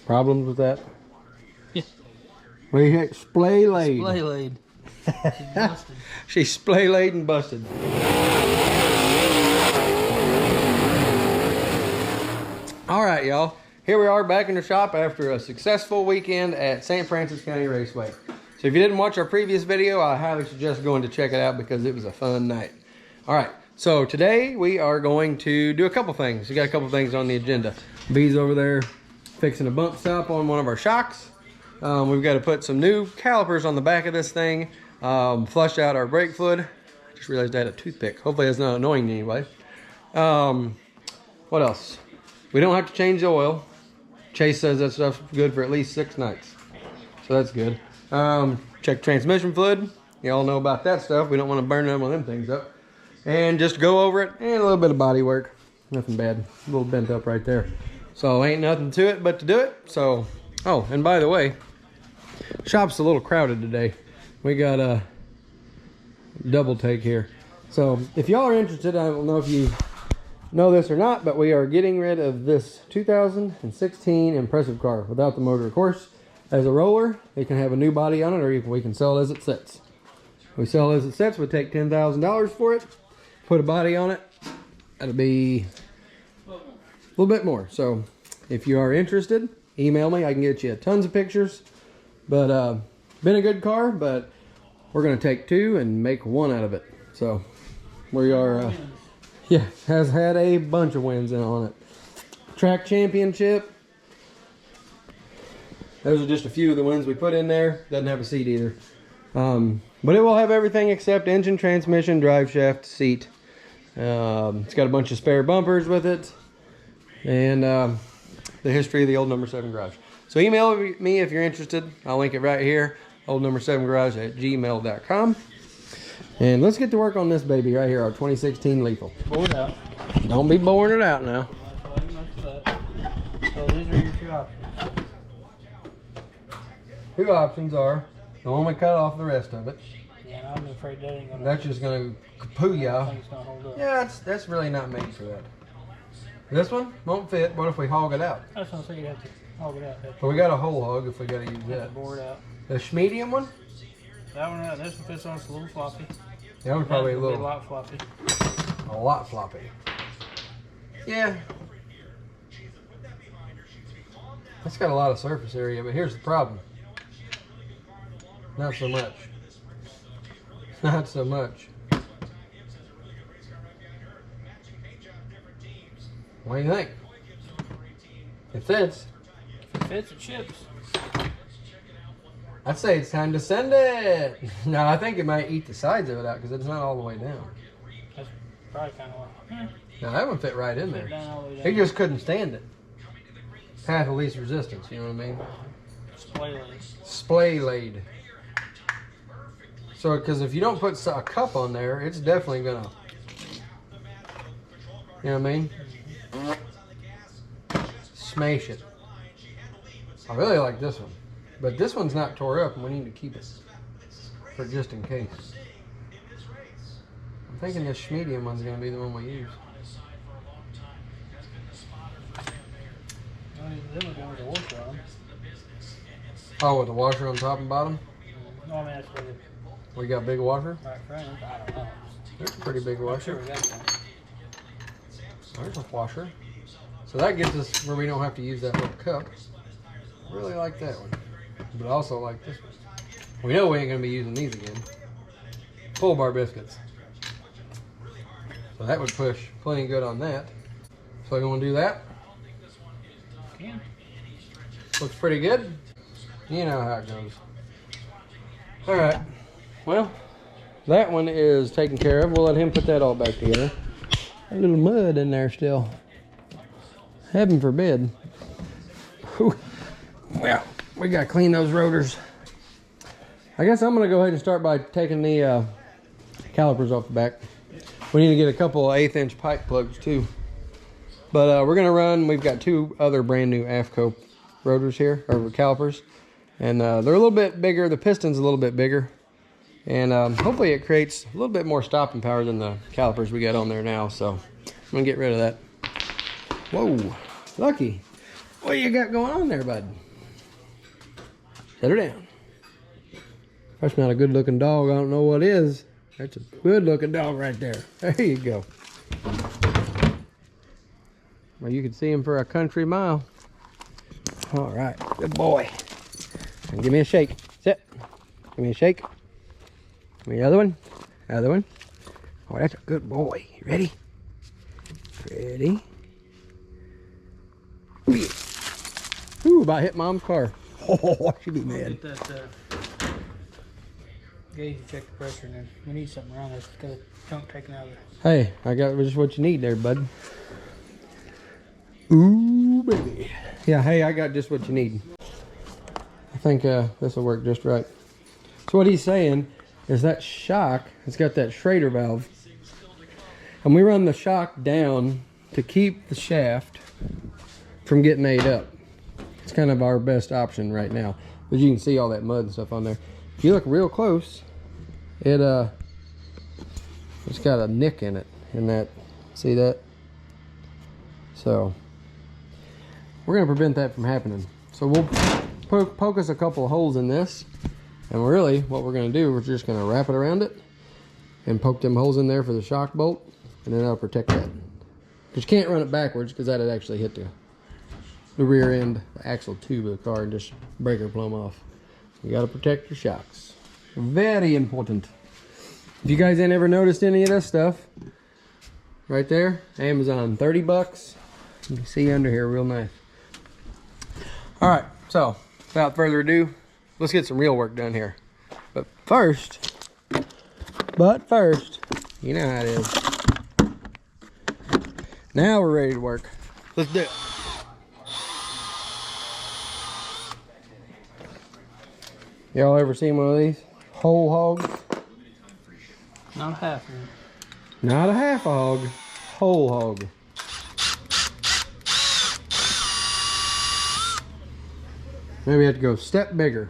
Problems with that? Yeah. We hit splay laid. Splay laid. She's busted. She's splay laid and busted. All right, y'all. Here we are back in the shop after a successful weekend at St. Francis County Raceway. So if you didn't watch our previous video, I highly suggest going to check it out because it was a fun night. All right, so today we are going to do a couple things. We got a couple things on the agenda. B's over there fixing a bump stop on one of our shocks. We've got to put some new calipers on the back of this thing. Flush out our brake fluid. Just realized I had a toothpick. Hopefully that's not annoying to anybody. What else? We don't have to change the oil. Chase says that stuff's good for at least 6 nights. So that's good. Check transmission fluid. You all know about that stuff. We don't want to burn none of them things up. And just go over it. And a little bit of body work. Nothing bad. A little bent up right there. So ain't nothing to it but to do it. So, oh, and by the way, shop's a little crowded today. We got a double take here. So if y'all are interested, I don't know if you know this or not, but we are getting rid of this 2016 impressive car without the motor. Of course, as a roller, it can have a new body on it, or we can sell it as it sits. We sell it as it sits. We take $10,000 for it, put a body on it. That'll be a little bit more. So if you are interested, email me. I can get you tons of pictures. But been a good car, but we're going to take 2 and make 1 out of it. So we are, yeah, has had a bunch of wins on it. Track championship. Those are just a few of the ones we put in there. Doesn't have a seat either. But it will have everything except engine, transmission, drive shaft, seat. It's got a bunch of spare bumpers with it. And the history of the old number 7 garage. So email me if you're interested. I'll link it right here. Old number 7 garage at gmail.com. And let's get to work on this baby right here, our 2016 Lethal. Bore it out. Don't be boring it out now. So these are your 2 options. 2 options are the one we cut off the rest of it. Yeah, I'm afraid that ain't gonna. That's just gonna kapoo ya. I think it's gonna hold up. Yeah, that's really not made for that. This one won't fit. What if we hog it out? That's what I'm saying. You have to hog it out. But we got a whole hog if we gotta use Have that. to bore it out. The medium one? That one, this one fits on. It's a little floppy. That one's probably a That'd be little, a lot floppy. a lot floppy. Yeah. It's got a lot of surface area, but here's the problem. Not so much. Not so much. What do you think? It fits. If it fits, it ships. I'd say it's time to send it. No, I think it might eat the sides of it out because it's not all the way down. That's probably kind of like. No, that one fit right in there. Down all the way down. It just couldn't stand it. Path of least resistance, you know what I mean? Splay laid. Splay laid. So, because if you don't put a cup on there, it's definitely gonna, you know what I mean? Smash it. I really like this one, but this one's not tore up, and we need to keep it for just in case. I'm thinking this medium one's gonna be the one we use. Oh, with the washer on top and bottom? No, I mean, that's where We got big washer? right front. I don't know. There's a pretty big I'm washer. sure we got one. There's a washer. So that gets us where we don't have to use that little cup. Really like that one. But I also like this one. We know we ain't going to be using these again. Pull bar biscuits. So that would push plenty good on that. So you want to do that? Can. Looks pretty good. You know how it goes. Alright. Well, that one is taken care of. We'll let him put that all back together. A little mud in there still. Heaven forbid. Whew. Well, we got to clean those rotors. I guess I'm going to go ahead and start by taking the calipers off the back. We need to get a couple 1/8" pipe plugs too. But we're going to run, we've got 2 other brand new AFCO rotors here, or calipers. And they're a little bit bigger. The piston's a little bit bigger. And hopefully it creates a little bit more stopping power than the calipers we got on there now. So I'm going to get rid of that. Whoa, lucky. What you got going on there, bud? Set her down. That's not a good looking dog. I don't know what is. That's a good looking dog right there. There you go. Well, you can see him for a country mile. All right, good boy. And give me a shake. Sit. Give me a shake. Give me the other one. Other one. Oh, that's a good boy. You ready? Ready? Ooh, about hit Mom's car. Oh, she'd be mad. Get that gauge to check the pressure, and then we need something around this. Got a chunk taken out of it. Hey, I got just what you need there, bud. Ooh, baby. Yeah, hey, I got just what you need. I think this will work just right. So what he's saying is that shock, it's got that Schrader valve. And we run the shock down to keep the shaft from getting ate up. It's kind of our best option right now. But you can see all that mud and stuff on there. If you look real close, it's got a nick in it. In that, see that? So we're gonna prevent that from happening. So we'll poke us a couple of holes in this, and really what we're gonna do, we're just gonna wrap it around it and poke them holes in there for the shock bolt, and then that'll protect that. But you can't run it backwards because that'd actually hit the rear end, the axle tube of the car, and just break her plumb off. You gotta protect your shocks. Very important. If you guys ain't ever noticed any of this stuff, right there, Amazon, 30 bucks. You can see under here real nice. All right, so without further ado, let's get some real work done here. But first, you know how it is. Now we're ready to work. Let's do it. Y'all ever seen one of these? Whole hogs? Not half of it. Not a half a hog, whole hog. Maybe we have to go a step bigger.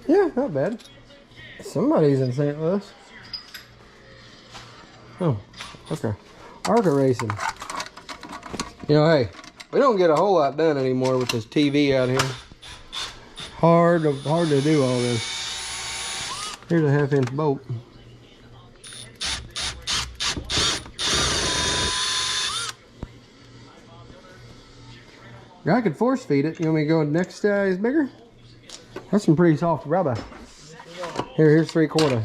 Yeah, not bad. Somebody's in St. Louis. Oh, okay. ARCA racing. You know, hey, we don't get a whole lot done anymore with this TV out here. Hard to do all this. Here's a 1/2-inch bolt. I could force feed it. You want me to go next size bigger? That's some pretty soft rubber. Here's 3/4.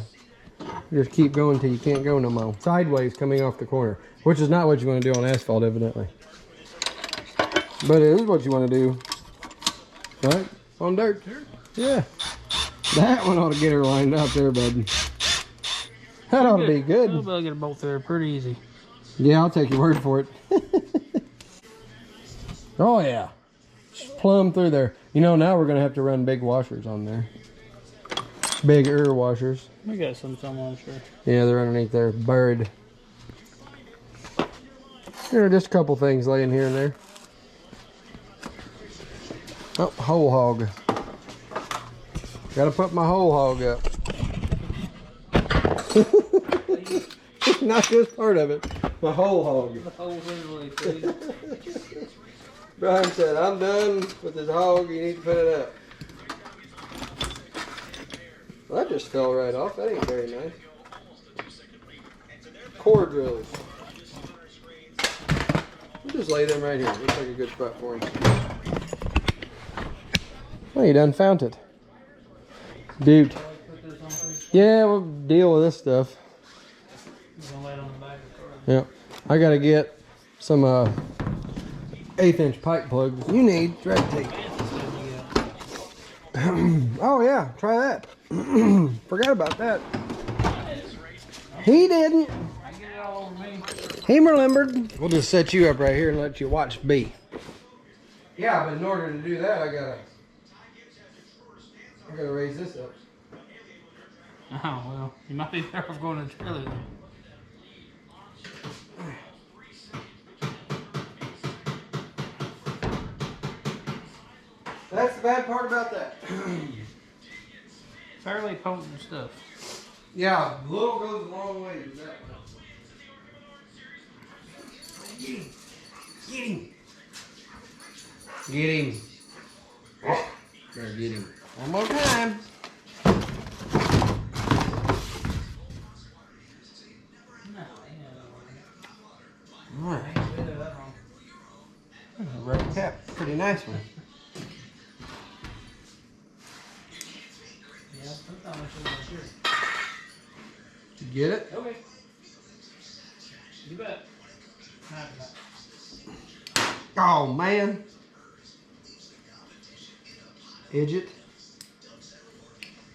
Just keep going till you can't go no more. Sideways coming off the corner, which is not what you want to do on asphalt, evidently. But it is what you want to do, right? On dirt. Yeah. That one ought to get her lined up there, bud. That ought to be good. I'll be able to get a bolt there pretty easy. Yeah, I'll take your word for it. Oh yeah, just plumb through there. You know, now we're gonna have to run big washers on there. Bigger washers. We got some I'm sure. Yeah, they're underneath there, buried. There are just a couple things laying here and there. Oh, whole hog. Gotta put my whole hog up. Not just part of it, my whole hog. The whole thing, please. Brian said, I'm done with this hog, you need to put it up. Well, that just fell right off. That ain't very nice. Core drillers. We'll just lay them right here. Looks like a good spot for them. Well, you done found it. Dude. Yeah, we'll deal with this stuff. Yep. I gotta get some 1/8-inch pipe plugs. You need thread tape. Oh yeah, try that. Forgot about that. He didn't. He remembered. We'll just set you up right here and let you watch B. Yeah, but in order to do that, I gotta raise this up. Oh well, you might be better off going to trailer. That's the bad part about that. Fairly potent stuff. Yeah, little goes a long way. Get him. Get him. Better get him. One more time. Alright. Red cap. Pretty nice one. Yeah, sometimes I feel like Did you get it? okay. You bet. Oh man. Idjit.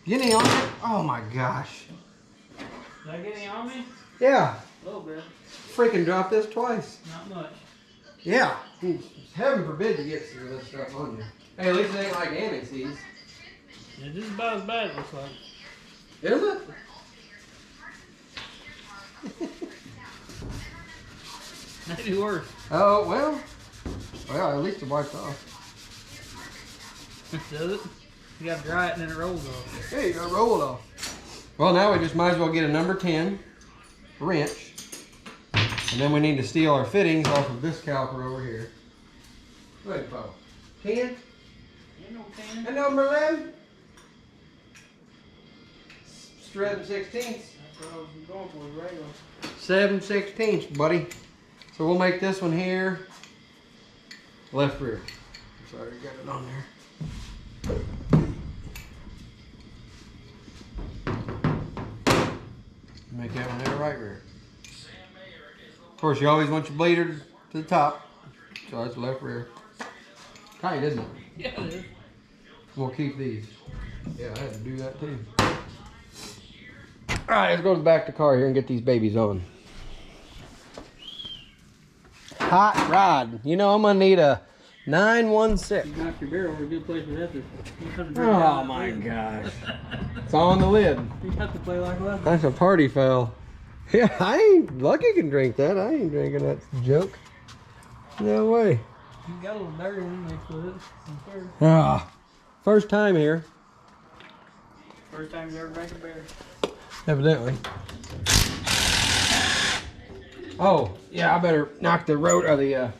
Get any on it? Oh my gosh. Did I get any on me? Yeah. A little bit. Freaking dropped this twice. Not much. Yeah. Heaven forbid you get some of this stuff on you. Hey, at least it ain't like Annie sees. Yeah, just about as bad, it looks like. Is it? Maybe worse. Oh, well. Well, at least it wiped off. Does it? You gotta dry it and then it rolls off. There you go, roll it off. Well, now we just might as well get a number 10 wrench. And then we need to steal our fittings off of this caliper over here. Go ahead, Paul. 10? You know 10. And number 11? Straight 16ths. That's what I was going for, regular. 7/16, buddy. So we'll make this one here left rear. Sorry, got it on there. Make that one there right rear. Of course, you always want your bleeder to the top, so that's left rear. Tight, isn't it? Yeah, it is. We'll keep these. Yeah, I had to do that too. All right, let's go to the back of the car here and get these babies on. Hot rod. You know, I'm gonna need a 916. You knocked your barrel over a good place for that to. Oh my gosh. It's on the lid. You have to play like that. That's a party foul. Yeah, I ain't. Lucky can drink that. I ain't drinking that joke. No way. You got a little dirty in mixed with it. Ah, first time here. First time you ever drank a beer. Evidently. Oh, yeah, I better knock the road or the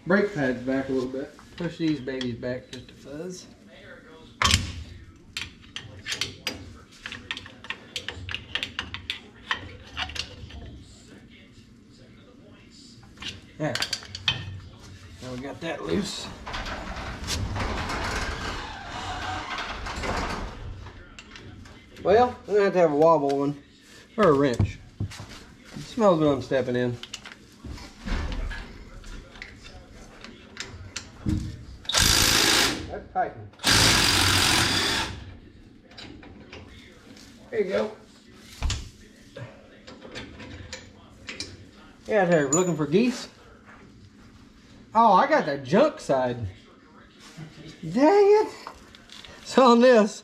brake pads back a little bit. Push these babies back just a fuzz. Yeah. Now we got that loose. Well, I'm gonna have to have a wobble one or a wrench. It smells when I'm stepping in. That's tightened. There you go. Yeah, they're looking for geese. Oh, I got the junk side. Dang it. So on this,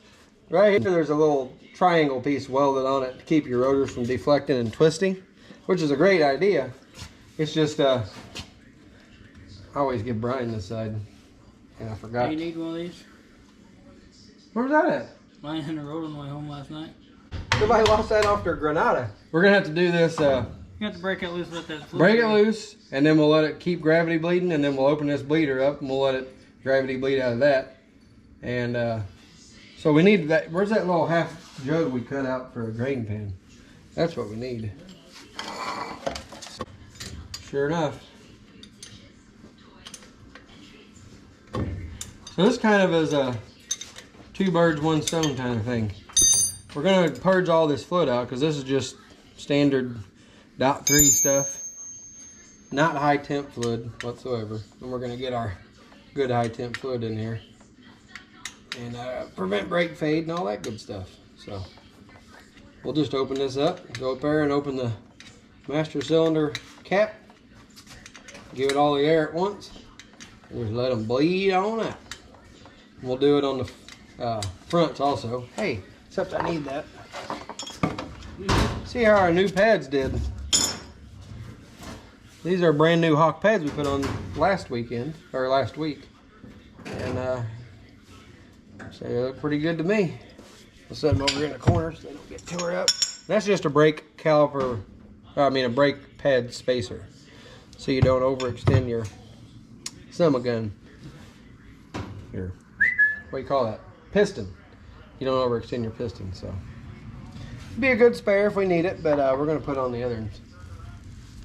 right here, there's a little triangle piece welded on it to keep your rotors from deflecting and twisting, which is a great idea. It's just, I always give Brian this side, and I forgot. Do you need one of these? Where's that at? Mine in the road on the way home last night. Somebody lost that off their Granada. We're gonna have to do this, You have to break it loose, let that fluid break it go. loose, and then we'll let it keep gravity bleeding, and then we'll open this bleeder up, and we'll let it gravity bleed out of that. And so we need that. Where's that little half jug we cut out for a grain pan? That's what we need. Sure enough. So this kind of is a two birds, one stone kind of thing. We're gonna purge all this fluid out because this is just standard .3 stuff, not high temp fluid whatsoever. And we're gonna get our good high temp fluid in here and prevent brake fade and all that good stuff. So we'll just open this up, go up there and open the master cylinder cap, give it all the air at once, and just let them bleed on out. We'll do it on the fronts also. Hey, except I need that. See how our new pads did. These are brand new Hawk pads we put on last weekend, or last week. And so they look pretty good to me. We'll set them over here in the corner so they don't get tore up. That's just a brake caliper, a brake pad spacer. so you don't overextend your summer gun. Your, what do you call that? Piston. You don't overextend your piston, so. Be a good spare if we need it, but we're gonna put on the other ones.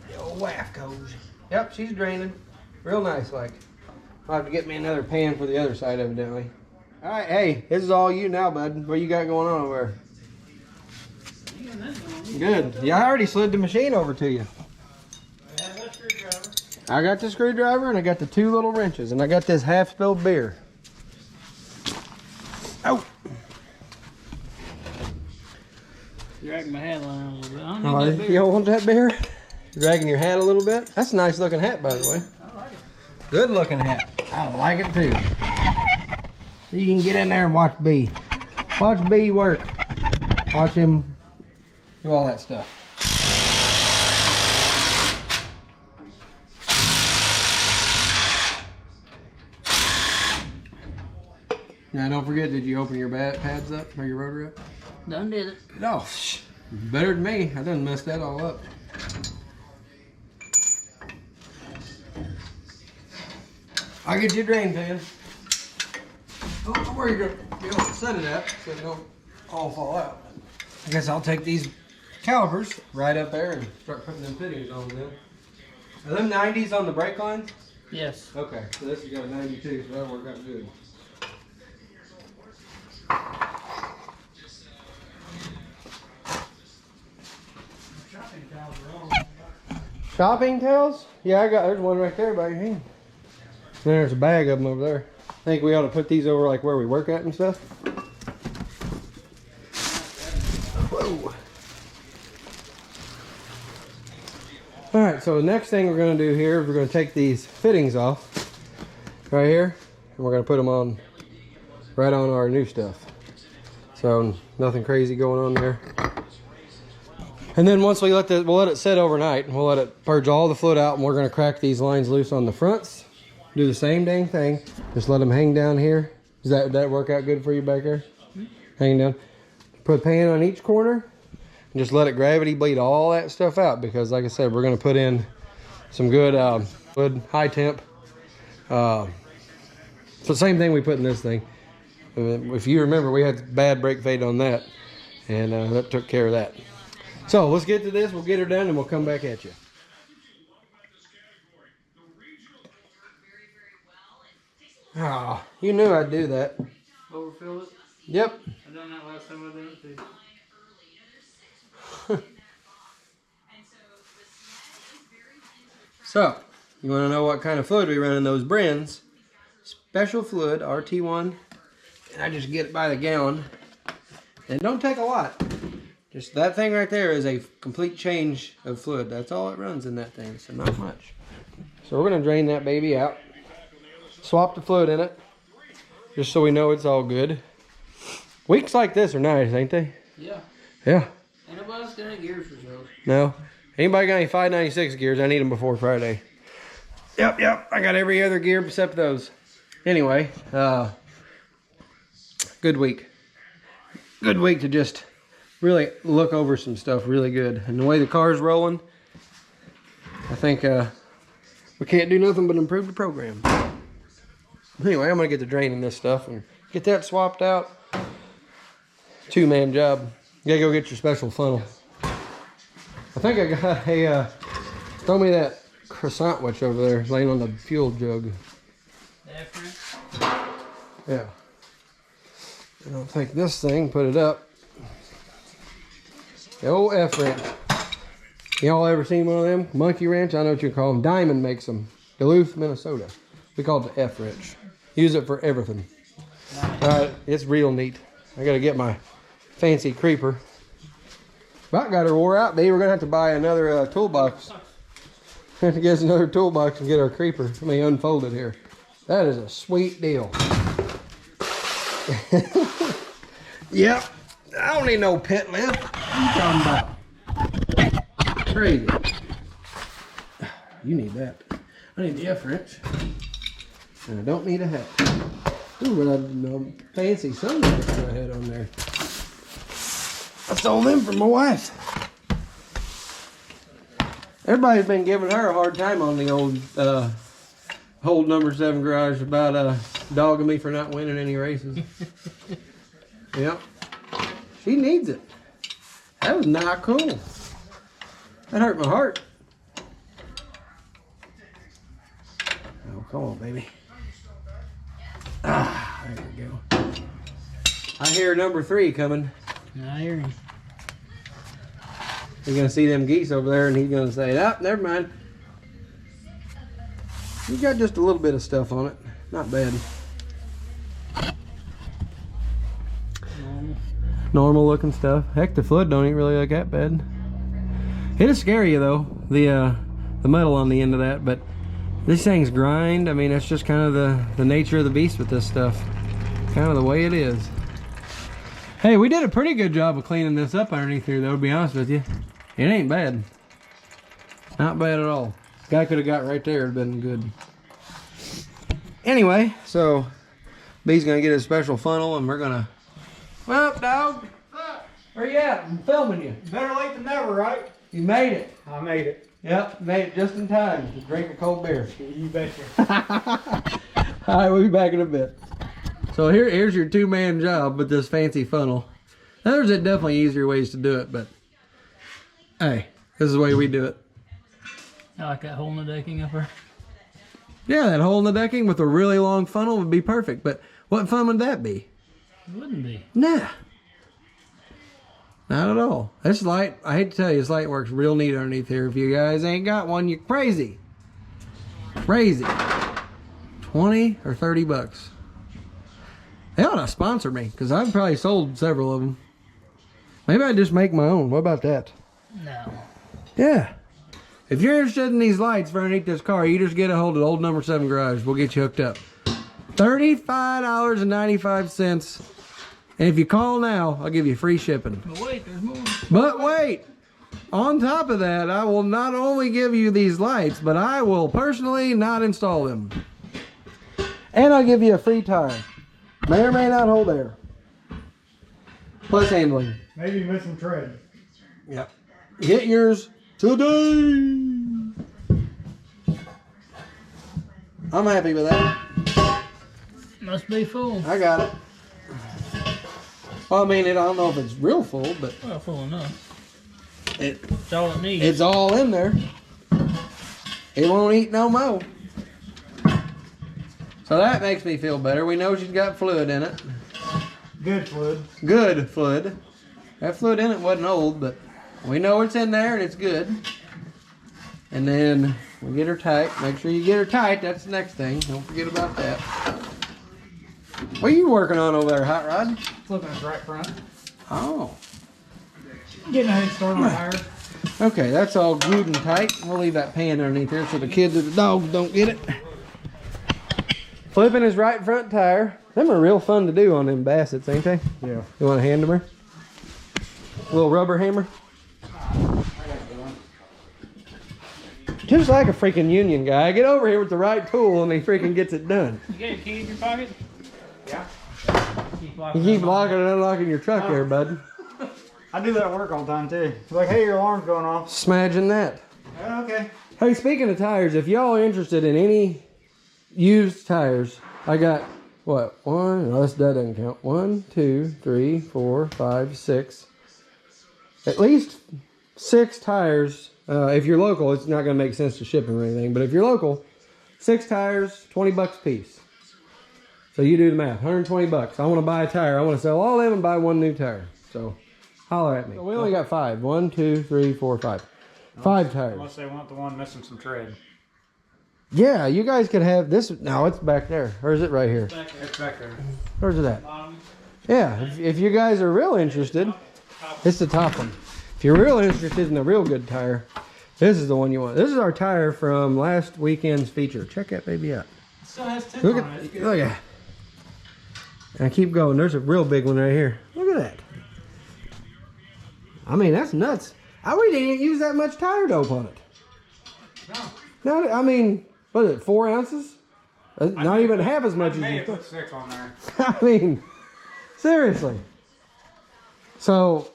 The old WAF goes. Yep, she's draining. Real nice, like. I'll have to get me another pan for the other side, evidently. All right, hey, this is all you now, bud. What you got going on over there? Good. Yeah, I already slid the machine over to you. I got the screwdriver and I got the 2 little wrenches and I got this half-spilled beer. Oh! Dragging my hat line a little bit. I don't Oh, need that beer. you don't want that beer? Dragging your hat a little bit? That's a nice looking hat, by the way. I like it. Good looking hat. I like it too. So you can get in there and watch B. Watch B work. Watch him do all that stuff. Now don't forget, did you open your pads up or your rotor up? Done did it. No, better than me. I done messed that all up. I'll get you a drain pan. Oh, where you going to set it at so it don't all fall out. I guess I'll take these calipers right up there and start putting them fittings on them. Are them 90s on the brake lines? Yes. Okay, so this has got a 92, so that'll work out good. Shopping towels are on. Shopping towels? Yeah, there's one right there by your hand. And there's a bag of them over there. I think we ought to put these over like where we work at and stuff. Whoa. All right, so the next thing we're gonna do here is we're gonna take these fittings off right here, and we're gonna put them on right on our new stuff. So nothing crazy going on there. And then once we'll let it set overnight, and we'll let it purge all the fluid out, and we're gonna crack these lines loose on the fronts. Do the same dang thing. Just let them hang down here. Does that work out good for you back there? Hang down. Put a pan on each corner and just let it gravity bleed all that stuff out, because like I said, we're gonna put in some good high temp. So same thing we put in this thing. If you remember, we had bad brake fade on that, and that took care of that. So let's get to this. We'll get her done and we'll come back at you. Ah, you knew I'd do that. Overfill it? Yep. I done that last time I did it too. So, you want to know what kind of fluid we run in those Brins? Special fluid, RT1. And I just get it by the gallon. And don't take a lot. Just that thing right there is a complete change of fluid. That's all it runs in that thing, so not much. So we're going to drain that baby out. Swap the fluid in it, just so we know it's all good. Weeks like this are nice, ain't they? Yeah. Yeah. Ain't nobody else got any gears for sale. No. Anybody got any 596 gears? I need them before Friday. Yep. I got every other gear except those. Anyway, good week. Good week to just really look over some stuff really good. And the way the car's rolling, I think we can't do nothing but improve the program. Anyway, I'm going to get to draining this stuff and get that swapped out. 2-man job. You got to go get your special funnel. I think I got a, throw me that croissant witch over there laying on the fuel jug. Yeah. And I'll take this thing, put it up. The old F wrench. Y'all ever seen one of them? Monkey wrench? I know what you call them. Diamond makes them. Duluth, Minnesota. We call it the F wrench. Use it for everything. It's real neat. I got to get my fancy creeper. About got her wore out, baby. We're going to have to buy another toolbox. Have to get us another toolbox and get our creeper. Let me unfold it here. That is a sweet deal. Yep. I don't need no pit lift. What are you talking about? Crazy. You need that. I need the F wrench. And I don't need a hat. Ooh, but I fancy sunglasses I had on there. I stole them from my wife. Everybody's been giving her a hard time on the old number 7 garage about dogging me for not winning any races. Yep. She needs it. That was not cool. That hurt my heart. Oh, come on, baby. Ah, there we go. I hear number 3 coming. I hear him. You're gonna see them geese over there, and he's gonna say, "Ah, never mind." You got just a little bit of stuff on it. Not bad. Normal looking stuff. Heck, the flood don't even really look that bad. It'll scare you though, the metal on the end of that, but these things grind. I mean, that's just kind of the nature of the beast with this stuff. Kind of the way it is. Hey, we did a pretty good job of cleaning this up underneath here though, to be honest with you. It ain't bad. Not bad at all. Guy could have got right there, it'd been good. Anyway, so B's gonna get his special funnel and we're gonna... Well, dog, where you at? I'm filming you. Better late than never, right? You made it. I made it. Yep, made it just in time to drink a cold beer. You betcha. All right, we'll be back in a bit. So here's your 2-man job with this fancy funnel. Now, there's definitely easier ways to do it, but hey, this is the way we do it. I like that hole in the decking up there. Yeah, that hole in the decking with a really long funnel would be perfect, but what fun would that be? It wouldn't be. Nah. Not at all. This light, I hate to tell you, this light works real neat underneath here. If you guys ain't got one, you're crazy. Crazy. 20 or 30 bucks. They ought to sponsor me, because I've probably sold several of them. Maybe I just make my own. What about that? No. Yeah. If you're interested in these lights for underneath this car, you just get a hold of Old Number 7 Garage. We'll get you hooked up. $35.95. And if you call now, I'll give you free shipping. But wait, there's more. But wait. On top of that, I will not only give you these lights, but I will personally not install them. And I'll give you a free tire. May or may not hold air. Plus handling. Maybe missing tread. Yep. Get yours today. I'm happy with that. Must be full. I got it. Well, I mean, I don't know if it's real full, but Well, full enough. it's all it needs. It's all in there. It won't eat no more. So that makes me feel better. We know she's got fluid in it. Good fluid. Good fluid. That fluid in it wasn't old, but we know it's in there and it's good. And then we get her tight. Make sure you get her tight. That's the next thing. Don't forget about that. What are you working on over there, Hot Rod? Flipping us right front. Oh. Getting a head start on the tire. Okay, that's all glued and tight. We'll leave that pan underneath there so the kids or the dogs don't get it. Flipping his right front tire. Them are real fun to do on them Bassets, ain't they? Yeah. You want to hand them her? A little rubber hammer? Just like a freaking union guy. Get over here with the right tool and he freaking gets it done. You got your key in your pocket? Yeah. You keep locking and unlocking your truck there, bud. I do that at work all the time too. It's like, hey, your alarm's going off. Smaging that. Okay. Hey, speaking of tires, if y'all are interested in any used tires, I got, what, one? No, that doesn't count. 1, 2, 3, 4, 5, 6. At least 6 tires. If you're local, it's not going to make sense to ship them or anything. But if you're local, 6 tires, 20 bucks a piece. So you do the math, 120 bucks. I want to buy a tire. I want to sell all of them and buy one new tire. So holler at me. So we only got 5. 1, 2, 3, 4, 5. 5 tires. Unless they want the one missing some tread. Yeah, you guys could have this. No, it's back there. Or is it right here? It's back there. Where's it at? Yeah, if you guys are real interested, it's the top one. If you're real interested in a real good tire, this is the one you want. This is our tire from last weekend's feature. Check that baby out. It still has tip Look on it. at, look at that. And I keep going. There's a real big one right here. Look at that. I mean, that's nuts. We didn't use that much tire dope on it. No, I mean, what is it, 4 ounces? Not even half as much as you put 6 on there. I mean, seriously. So,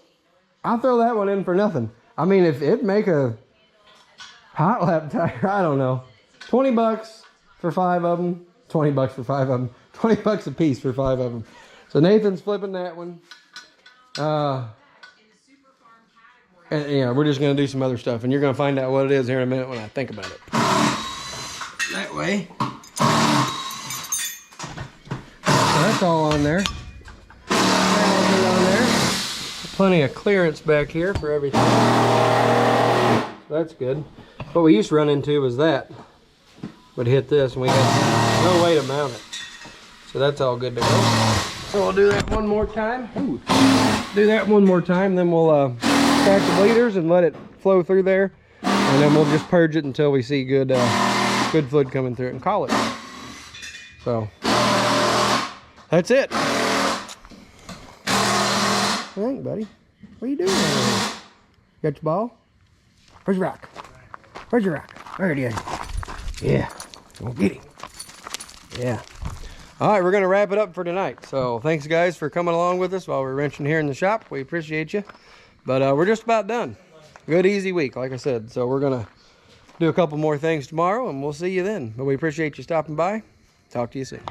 I'll throw that one in for nothing. I mean, if it'd make a Hot lap tire, I don't know. 20 bucks for 5 of them. 20 bucks for 5 of them. 20 bucks a piece for 5 of them. So Nathan's flipping that one. And yeah, we're just gonna do some other stuff, and you're gonna find out what it is here in a minute when I think about it. That way. So that's all on there. On there. Plenty of clearance back here for everything. So that's good. What we used to run into was that would hit this, and we had no way to mount it. So that's all good to go. So we'll do that one more time. Ooh. Do that one more time, then we'll stack the bleeders and let it flow through there, and then we'll just purge it until we see good good fluid coming through it and call it. So that's it. What you think, buddy? What are you doing over here? Got your ball? Where's your rock? Where's your rock? There it is. Yeah, we'll get him. Yeah. All right, we're gonna wrap it up for tonight. So thanks guys for coming along with us while we're wrenching here in the shop. We appreciate you. But we're just about done. Good, easy week, like I said. So we're gonna do a couple more things tomorrow, and we'll see you then. But we appreciate you stopping by. Talk to you soon.